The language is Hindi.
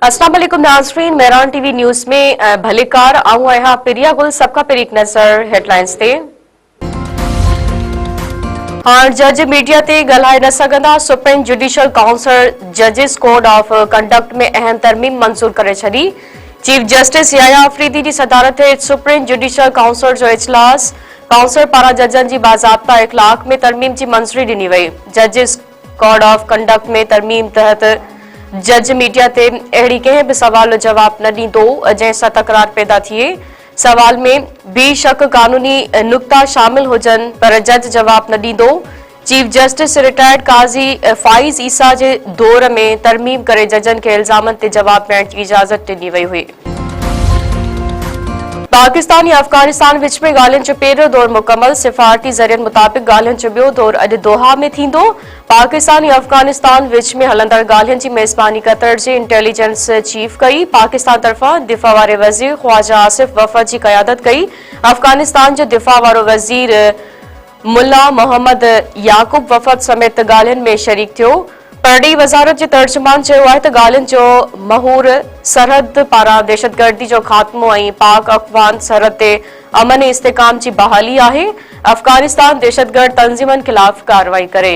अस्सलाम वालेकुम नाज़रीन, मेहरान टीवी न्यूज़ में भलेकार आऊं आहियां प्रिया गुल। सबका पर एक नज़र हेडलाइंस ते। हाँ, जज मीडिया ते ॻाल्हाए न सघंदा। सुप्रीम जुडिशियल काउंसिल जजिस कोड ऑफ कंडक्ट में अहम तरमीम मंज़ूर करे छॾी। चीफ जस्टिस याया अफरीदी जी सदारत हेठि सुप्रीम जुडिशियल काउंसिल जो इजलास। काउंसिल पारां जजनि जी बाज़ाब्ता इख़लाक़ में तरमीम जी मंज़ूरी ॾिनी वई। जजिस कोड ऑफ कंडक्ट में तरमीम तहत जज मीडिया ते अहिड़ी कंहिं बि सवाल जो जवाब न ॾींदो जंहिंसां तकरार पैदा थिए। सवाल में बेशक कानूनी नुक्ता शामिल हुजनि पर जज जवाब न ॾींदो। Chief justice retired Qazi Faez ईसा जे दौर में तरमीम करे जजनि खे इल्ज़ामनि ते जवाब ॾियण जी इजाज़त ॾिनी वई हुई। पाकिस्तान या अफगानिस्तान विच में ॻाल्हियुनि जो पहिरियों दौर मुकमल। सिफ़ारती ज़रियनि मुताबिक़ ॻाल्हियुनि जो ॿियो दौर अॼु दोहा में थींदो। पाकिस्तान या अफगानिस्तान विच में हलंदड़ ॻाल्हियुनि जी मेज़बानी क़तर जे इंटेलिजेंस चीफ कई। पाकिस्तान तरफ़ां दिफ़ा वारे वज़ीर ख्वाजा आसिफ वफ़द जी क़यादत कई। अफगानिस्तान जो दिफ़ा वारो वज़ीर मुल्ला मोहम्मद याकूब वफ़द समेत ॻाल्हियुनि में शरीक थियो। परॾेही वज़ारत जे तर्जुमान चयो आहे त ॻाल्हियुनि जो महूर सरहद पारां दहशतगर्दी जो ख़ात्मो ऐं पाक अफ़गान सरहद ते अमन ऐं इस्तेहकाम जी बहाली आहे। अफगानिस्तान दहशतगर्द तंज़ीमनि ख़िलाफ़ कार्रवाई करे।